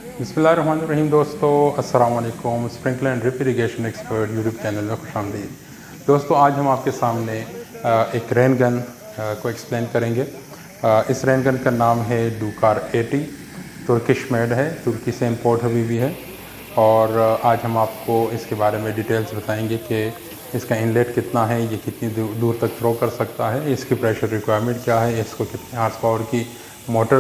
बिस्मिल्लाहिर्रहमानिर्रहीम दोस्तों, अस्सलाम वालेकुम। Sprinkler and drip irrigation expert YouTube channel में खुशामदीद। दोस्तों, आज हम आपके सामने एक रेन गन को एक्सप्लेन करेंगे। इस रेन गन का नाम है डूकार 80। तुर्किश मेड है, तुर्की से इम्पोर्ट हुई भी है। और आज हम आपको इसके बारे में डिटेल्स बताएंगे कि इसका इनलेट कितना है, ये कितनी दूर तक थ्रो कर सकता है, इसकी प्रेशर रिक्वायरमेंट क्या है, इसको कितने हार्स पावर की मोटर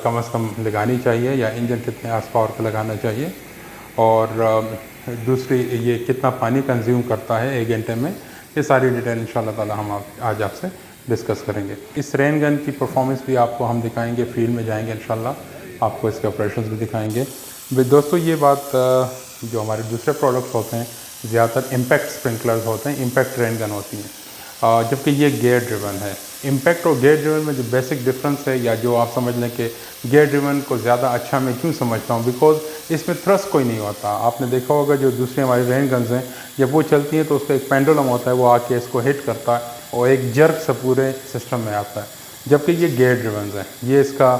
कम से कम लगानी चाहिए या इंजन कितने हार्स पावर का लगाना चाहिए, और दूसरी ये कितना पानी कंज्यूम करता है 1 घंटे में। ये सारी डिटेल इंशाल्लाह ताला हम आज आपसे डिस्कस करेंगे। इस रेन गन की परफॉर्मेंस भी आपको हम दिखाएंगे, फील्ड में जाएंगे इंशाल्लाह, आपको इसके ऑपरेशंस भी दिखाएंगे। दोस्तों, ये बात जो हमारे दूसरे प्रोडक्ट्स होते हैं ज़्यादातर इम्पैक्ट स्प्रिंकलर्स होते हैं, इम्पैक्ट रेन गन होती हैं, जबकि ये गियर ड्रिवन है। इम्पैक्ट और गियर ड्रिवन में जो बेसिक डिफरेंस है, या जो आप समझ लें कि गियर ड्रिवन को ज़्यादा अच्छा मैं क्यों समझता हूँ, बिकॉज इसमें थ्रस्ट कोई नहीं होता। आपने देखा होगा जो दूसरी हमारी रेन गन्स हैं, जब वो चलती हैं तो उसका एक पेंडुलम होता है, वो आके इसको हिट करता है और एक जर्क से पूरे सिस्टम में आता है। जबकि ये गियर ड्रिवन है, ये इसका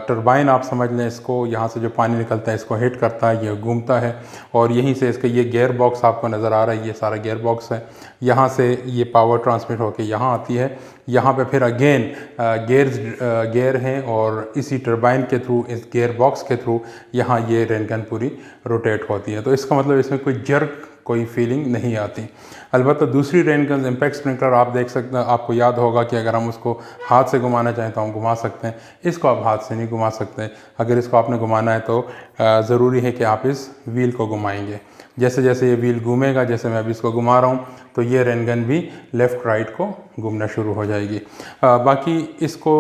टरबाइन आप समझ लें इसको, यहाँ से जो पानी निकलता है इसको हिट करता है, ये घूमता है और यहीं से इसका ये गियर बॉक्स आपको नज़र आ रहा है, ये सारा गियर बॉक्स है। यहाँ से ये पावर ट्रांसमिट होकर यहाँ आती है, यहाँ पे फिर अगेन गियर हैं और इसी टरबाइन के थ्रू, इस गियर बॉक्स के थ्रू यहाँ ये रेन गन पूरी रोटेट होती है। तो इसका मतलब इसमें कोई जर्क, कोई फीलिंग नहीं आती। अलबत्ता दूसरी रेन गन्स इम्पैक्ट स्प्रिंकलर आप देख सकते हैं, आपको याद होगा कि अगर हम उसको हाथ से घुमाना चाहें तो हम घुमा सकते हैं, इसको आप हाथ से नहीं घुमा सकते। अगर इसको आपने घुमाना है तो ज़रूरी है कि आप इस व्हील को घुमाएंगे। जैसे जैसे ये व्हील घूमेगा, जैसे मैं अभी इसको घुमा रहा हूँ, तो ये रेन गन भी लेफ़्ट राइट को घूमना शुरू हो जाएगी। बाकी इसको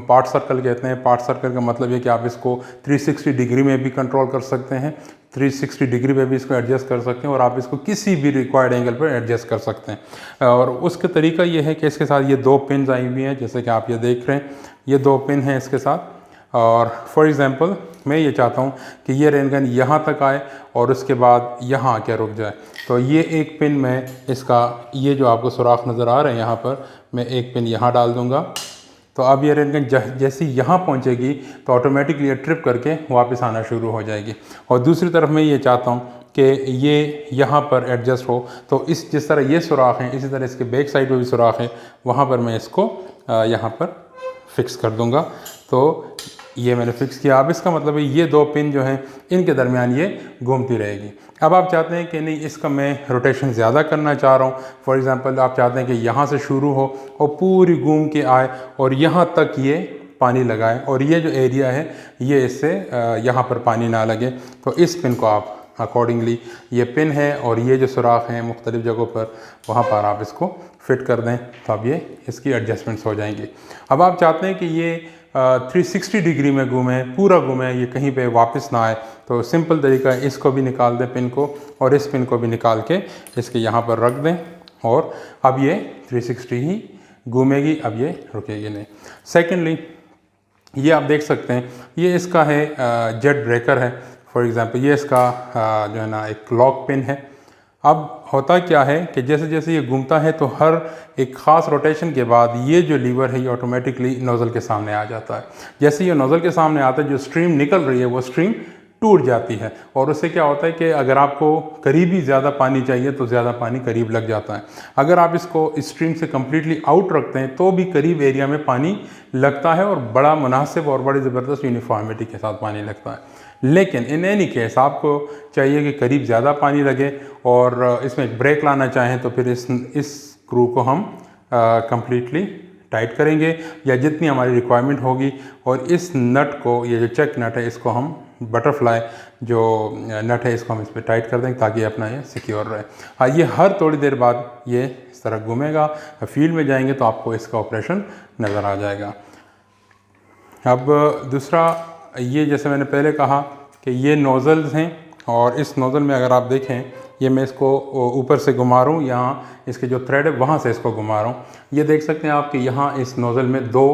पार्ट सर्कल कहते हैं। पार्ट सर्कल का मतलब ये कि आप इसको 360 डिग्री में भी कंट्रोल कर सकते हैं, 360 डिग्री पे भी इसको एडजस्ट कर सकते हैं, और आप इसको किसी भी रिक्वायर्ड एंगल पर एडजस्ट कर सकते हैं। और उसका तरीका ये है कि इसके साथ ये 2 पिन आई हुई हैं, जैसे कि आप ये देख रहे हैं, ये 2 पिन हैं इसके साथ। और फॉर एग्ज़ाम्पल मैं ये चाहता हूँ कि ये रेन गन यहाँ तक आए और उसके बाद यहाँ आके रुक जाए, तो ये एक पिन में इसका, ये जो आपको सुराख नज़र आ रहे हैं यहाँ पर, मैं एक पिन यहाँ डाल दूँगा। तो अब ये रेन गन जैसे यहाँ पहुँचेगी तो ऑटोमेटिकली ये ट्रिप करके वापस आना शुरू हो जाएगी। और दूसरी तरफ मैं ये चाहता हूँ कि ये यहाँ पर एडजस्ट हो, तो इस जिस तरह ये सुराख हैं, इसी तरह इसके बैक साइड पे भी सुराख है, वहाँ पर मैं इसको यहाँ पर फिक्स कर दूँगा। तो ये मैंने फिक्स किया। अब इसका मतलब है ये 2 पिन जो हैं, इनके दरमियान ये घूमती रहेगी। अब आप चाहते हैं कि नहीं, इसका मैं रोटेशन ज़्यादा करना चाह रहा हूँ। फॉर एग्ज़ाम्पल आप चाहते हैं कि यहाँ से शुरू हो और पूरी घूम के आए और यहाँ तक ये पानी लगाए, और ये जो एरिया है ये इससे यहाँ पर पानी ना लगे, तो इस पिन को आप अकॉर्डिंगली, ये पिन है और ये जो सुराख हैं मुख्तलिफ़ जगहों पर, वहाँ पर आप इसको फिट कर दें, तो अब ये इसकी एडजस्टमेंट्स हो जाएंगी। अब आप चाहते हैं कि ये 360 डिग्री में घूमे, पूरा घूमे, ये कहीं पे वापस ना आए, तो सिंपल तरीका है, इसको भी निकाल दें पिन को, और इस पिन को भी निकाल के इसके यहाँ पर रख दें, और अब ये 360 ही घूमेगी, अब ये रुकेगी नहीं। सेकेंडली, ये आप देख सकते हैं, ये इसका है जेट ब्रेकर है। फॉर एग्ज़ाम्पल ये इसका जो है ना एक लॉक पिन है। अब होता क्या है कि जैसे जैसे ये घूमता है तो हर एक ख़ास रोटेशन के बाद ये जो लीवर है ये ऑटोमेटिकली नोज़ल के सामने आ जाता है। जैसे ये नोज़ल के सामने आता है, जो स्ट्रीम निकल रही है वो स्ट्रीम टूट जाती है, और उससे क्या होता है कि अगर आपको करीबी ज़्यादा पानी चाहिए तो ज़्यादा पानी करीब लग जाता है। अगर आप इसको स्ट्रीम से कम्प्लीटली आउट रखते हैं तो भी करीब एरिया में पानी लगता है, और बड़ा मुनासिब और बड़ी ज़बरदस्त यूनिफॉर्मिटी के साथ पानी लगता है। लेकिन इन एनी केस आपको चाहिए कि करीब ज़्यादा पानी लगे, और इसमें एक ब्रेक लाना चाहें तो फिर इस स्क्रू को हम कम्प्लीटली टाइट करेंगे, या जितनी हमारी रिक्वायरमेंट होगी, और इस नट को, ये जो चेक नट है, इसको हम बटरफ्लाई जो नट है इसको हम इस पर टाइट कर देंगे ताकि अपना ये सिक्योर रहे। हाँ, ये हर थोड़ी देर बाद ये इस तरह घूमेगा। फील्ड में जाएंगे तो आपको इसका ऑपरेशन नज़र आ जाएगा। अब दूसरा, ये जैसे मैंने पहले कहा कि ये नोज़ल्स हैं, और इस नोज़ल में अगर आप देखें, ये मैं इसको ऊपर से घुमा रहा हूँ, यहाँ इसके जो थ्रेड है वहाँ से इसको घुमा रहा हूँ। ये देख सकते हैं आप कि यहाँ इस नोज़ल में 2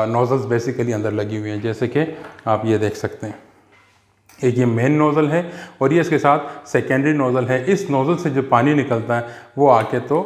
नोज़ल्स बेसिकली अंदर लगी हुई हैं, जैसे कि आप ये देख सकते हैं। एक ये मेन नोज़ल है और ये इसके साथ सेकेंडरी नोज़ल है। इस नोज़ल से जो पानी निकलता है वो आके तो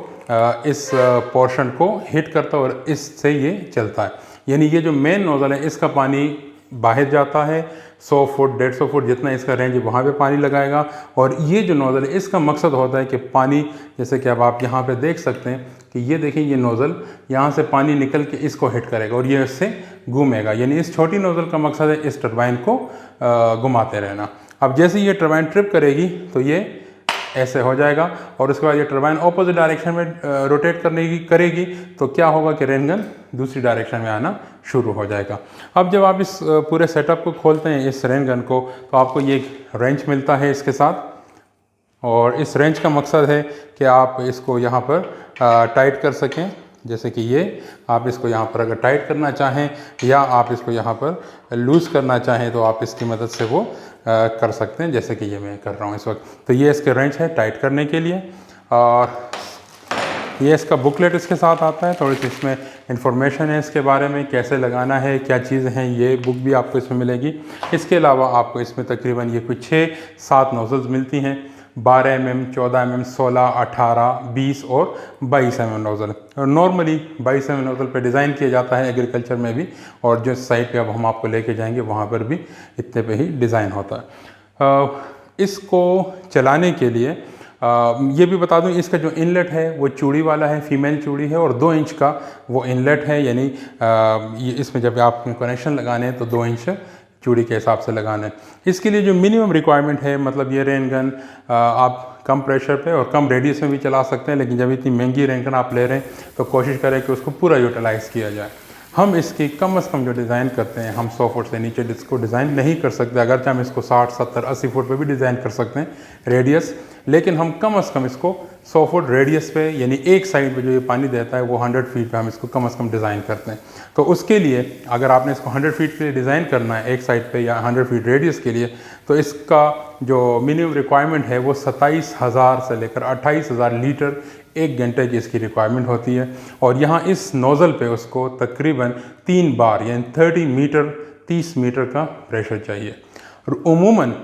इस पोर्शन को हिट करता है और इससे ये चलता है। यानी ये जो मेन नोज़ल है इसका पानी बाहर जाता है, 100 फुट 150 फुट जितना इसका रेंज है वहाँ पे पानी लगाएगा। और ये जो नोज़ल है इसका मकसद होता है कि पानी, जैसे कि अब आप यहाँ पे देख सकते हैं कि ये देखिए ये नोज़ल यहाँ से पानी निकल के इसको हिट करेगा और ये इससे घूमेगा। यानी इस छोटी नोज़ल का मकसद है इस टरबाइन को घुमाते रहना। अब जैसे ये टरबाइन ट्रिप करेगी तो ये ऐसे हो जाएगा और उसके बाद ये टरबाइन ऑपोजिट डायरेक्शन में रोटेट करेगी तो क्या होगा कि रेन गन दूसरी डायरेक्शन में आना शुरू हो जाएगा। अब जब आप इस पूरे सेटअप को खोलते हैं इस रेन गन को, तो आपको ये रेंच मिलता है इसके साथ, और इस रेंच का मकसद है कि आप इसको यहाँ पर टाइट कर सकें। जैसे कि ये आप इसको यहाँ पर अगर टाइट करना चाहें या आप इसको यहाँ पर लूज़ करना चाहें तो आप इसकी मदद से वो कर सकते हैं, जैसे कि ये मैं कर रहा हूँ इस वक्त। तो ये इसके रेंच है टाइट करने के लिए, और ये इसका बुकलेट इसके साथ आता है। थोड़ी सी इसमें इंफॉर्मेशन है इसके बारे में, कैसे लगाना है, क्या चीज़ें हैं, ये बुक भी आपको इसमें मिलेगी। इसके अलावा आपको इसमें तकरीबन ये कुछ 6-7 नोज़ल्स मिलती हैं, 12 mm, 14 mm, 16, 18, 20 और 22 mm नोज़ल। और नॉर्मली 22 mm नोज़ल पे डिज़ाइन किया जाता है एग्रीकल्चर में भी, और जो साइट पे अब हम आपको लेके जाएंगे वहाँ पर भी इतने पे ही डिज़ाइन होता है। इसको चलाने के लिए ये भी बता दूं, इसका जो इनलेट है वो चूड़ी वाला है, फीमेल चूड़ी है, और 2 इंच का वो इनलेट है। यानी ये इसमें जब आप कनेक्शन लगाने हैं तो 2 इंच चूड़ी के हिसाब से लगाना है। इसके लिए जो मिनिमम रिक्वायरमेंट है, मतलब ये रेन गन आप कम प्रेशर पे और कम रेडियस में भी चला सकते हैं, लेकिन जब इतनी महंगी रेन गन आप ले रहे हैं तो कोशिश करें कि उसको पूरा यूटिलाइज़ किया जाए। हम इसकी कम से कम जो डिज़ाइन करते हैं, हम 100 फुट से नीचे इसको डिज़ाइन नहीं कर सकते, अगरचे हम इसको 60, 70, 80 फुट पे भी डिज़ाइन कर सकते हैं रेडियस, लेकिन हम कम से कम इसको 100 फुट रेडियस पे, यानी एक साइड पे जो ये पानी देता है वो 100 फीट पे हम इसको कम से कम डिज़ाइन करते हैं। तो उसके लिए अगर आपने इसको 100 फीट के लिए डिज़ाइन करना है एक साइड पे या 100 फीट रेडियस के लिए, तो इसका जो मिनिमम रिक्वायरमेंट है वो 27,000 से लेकर 28,000 लीटर 1 घंटे की इसकी रिक्वायरमेंट होती है। और यहाँ इस नोज़ल पे उसको तकरीबन 3 बार यानी 30 मीटर का प्रेशर चाहिए। और उमूमन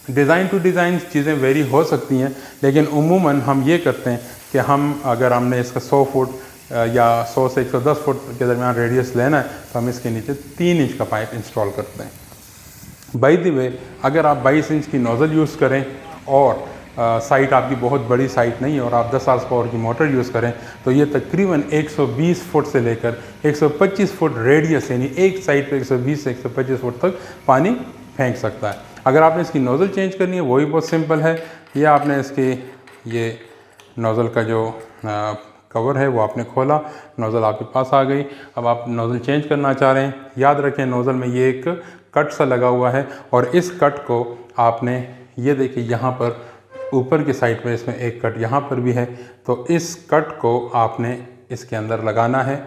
डिज़ाइन टू डिज़ाइन चीज़ें वेरी हो सकती हैं, लेकिन उमूमन हम ये करते हैं कि हम अगर हमने इसका 100 फुट या 100 से 110 फुट के दरमियान रेडियस लेना है तो हम इसके नीचे 3 इंच का पाइप इंस्टॉल करते हैं। बाय द वे, अगर आप 22 इंच की नोज़ल यूज़ करें और साइट आपकी बहुत बड़ी साइट नहीं है और आप 10 आर्स पावर की मोटर यूज़ करें तो ये तकरीबन 120 फुट से लेकर 125 फुट रेडियस, यानी एक साइड पे 120 से 125 फुट तक पानी फेंक सकता है। अगर आपने इसकी नोज़ल चेंज करनी है वो भी बहुत सिंपल है। ये आपने इसकी ये नोज़ल का जो कवर है वो आपने खोला, नोज़ल आपके पास आ गई। अब आप नोज़ल चेंज करना चाह रहे हैं, याद रखें नोज़ल में ये एक कट सा लगा हुआ है, और इस कट को आपने, ये देखिए यहाँ पर ऊपर की साइड पे इसमें एक कट यहाँ पर भी है, तो इस कट को आपने इसके अंदर लगाना है।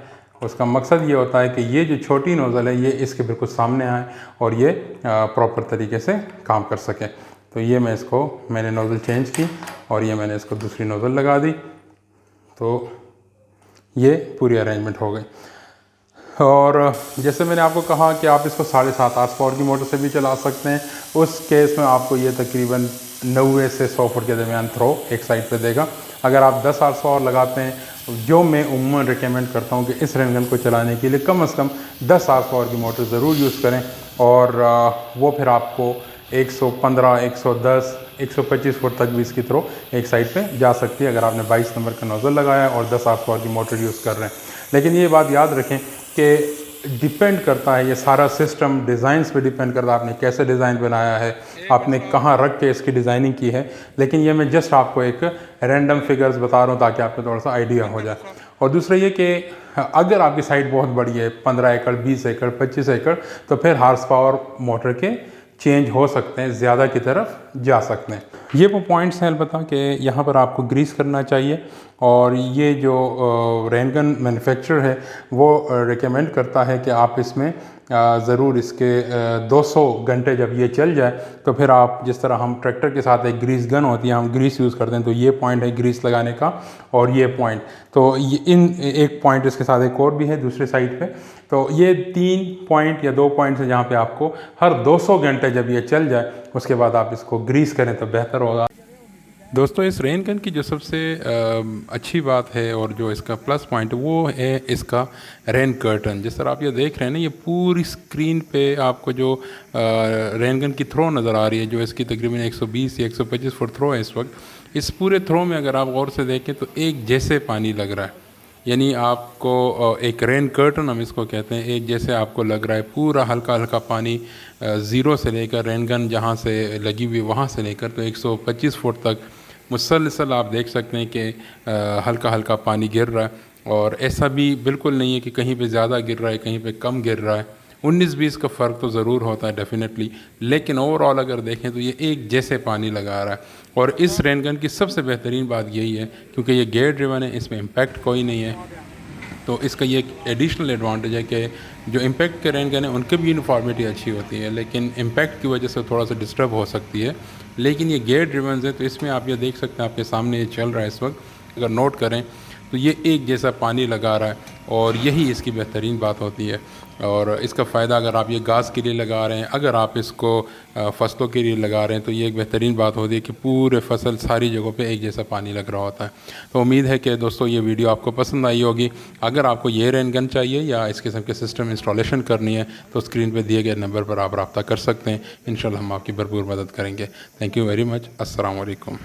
उसका मकसद ये होता है कि ये जो छोटी नोज़ल है ये इसके बिल्कुल सामने आए और ये प्रॉपर तरीके से काम कर सके। तो ये मैंने नोज़ल चेंज की और ये मैंने इसको दूसरी नोज़ल लगा दी, तो ये पूरी अरेंजमेंट हो गई। और जैसे मैंने आपको कहा कि आप इसको 7.5 आर्स पावर की मोटर से भी चला सकते हैं। उस केस में आपको ये तकरीबन 90 से 100 फुट के दरमियान थ्रो एक साइड पे देगा। अगर आप 10 आर्स पावर लगाते हैं, जो मैं उम्मन रिकमेंड करता हूँ कि इस रेन गन को चलाने के लिए कम से कम 10 आर्स पावर की मोटर ज़रूर यूज़ करें, और वो फिर आपको 115, 110, 125 फुट तक भी इसकी थ्रो एक साइड पे जा सकती है अगर आपने 22 नंबर का नोज़ल लगाया और 10 आर्स पावर की मोटर यूज़ कर रहे हैं। लेकिन ये बात याद रखें कि डिपेंड करता है, ये सारा सिस्टम डिज़ाइंस पे डिपेंड करता है, आपने कैसे डिज़ाइन बनाया है, आपने कहाँ रख के इसकी डिज़ाइनिंग की है। लेकिन ये मैं जस्ट आपको एक रैंडम फिगर्स बता रहा हूँ ताकि आपको थोड़ा सा आइडिया हो जाए। और दूसरा ये कि अगर आपकी साइट बहुत बड़ी है, 15 एकड़, 20 एकड़, 25 एकड़, तो फिर हार्स पावर मोटर के चेंज हो सकते हैं, ज़्यादा की तरफ जा सकते हैं। ये वो पॉइंट्स हैं अलबत्ता कि यहाँ पर आपको ग्रीस करना चाहिए, और ये जो रेन गन मैन्युफैक्चरर है वो रिकमेंड करता है कि आप इसमें ज़रूर इसके 200 घंटे जब ये चल जाए तो फिर आप, जिस तरह हम ट्रैक्टर के साथ एक ग्रीस गन होती है, हम ग्रीस यूज़ करते हैं, तो ये पॉइंट है ग्रीस लगाने का, और ये पॉइंट, तो ये एक पॉइंट इसके साथ एक और भी है दूसरे साइड पे। तो ये 3 पॉइंट या 2 पॉइंट्स हैं जहाँ पे आपको हर 200 घंटे जब ये चल जाए उसके बाद आप इसको ग्रीस करें तो बेहतर होगा। दोस्तों इस रेन गन की जो सबसे अच्छी बात है और जो इसका प्लस पॉइंट वो है इसका रेन कर्टन। जिस तरह आप ये देख रहे हैं ना, ये पूरी स्क्रीन पे आपको जो रेन गन की थ्रो नज़र आ रही है, जो इसकी तकरीबन 120 या 125 फुट थ्रो है इस वक्त। इस पूरे थ्रो में अगर आप गौर से देखें तो एक जैसे पानी लग रहा है, यानी आपको एक रेन कर्टन हम इसको कहते हैं, एक जैसे आपको लग रहा है पूरा हल्का हल्का पानी ज़ीरो से लेकर रेन गन जहाँ से लगी हुई वहाँ से लेकर तो 125 फुट तक मुसलसल आप देख सकते हैं कि हल्का हल्का पानी गिर रहा है। और ऐसा भी बिल्कुल नहीं है कि कहीं पे ज़्यादा गिर रहा है कहीं पे कम गिर रहा है। 19-20 का फ़र्क तो ज़रूर होता है डेफिनेटली, लेकिन ओवरऑल अगर देखें तो ये एक जैसे पानी लगा रहा है। और इस रेन गन की सबसे बेहतरीन बात यही है क्योंकि ये गेयर ड्रिवन है, इसमें इम्पैक्ट कोई नहीं है, तो इसका ये एक एडिशनल एडवांटेज है कि जो इम्पैक्ट के रेन गन है उनकी भी यूनिफॉर्मिटी अच्छी होती है, लेकिन इम्पैक्ट की वजह से थोड़ा सा डिस्टर्ब हो सकती है। लेकिन ये गेयर ड्रिवन है तो इसमें आप ये देख सकते हैं, आपके सामने ये चल रहा है इस वक्त, अगर नोट करें तो ये एक जैसा पानी लगा रहा है और यही इसकी बेहतरीन बात होती है। और इसका फ़ायदा अगर आप ये घास के लिए लगा रहे हैं, अगर आप इसको फसलों के लिए लगा रहे हैं तो ये एक बेहतरीन बात होती है कि पूरे फसल सारी जगहों पे एक जैसा पानी लग रहा होता है। तो उम्मीद है कि दोस्तों ये वीडियो आपको पसंद आई होगी। अगर आपको ये रेन गन चाहिए या इस किस्म के सिस्टम इंस्टॉलेशन करनी है तो स्क्रीन पर दिए गए नंबर पर आप रब्ता कर सकते हैं। इंशाल्लाह हम आपकी भरपूर मदद करेंगे। Thank you very much. अस्सलाम वालेकुम।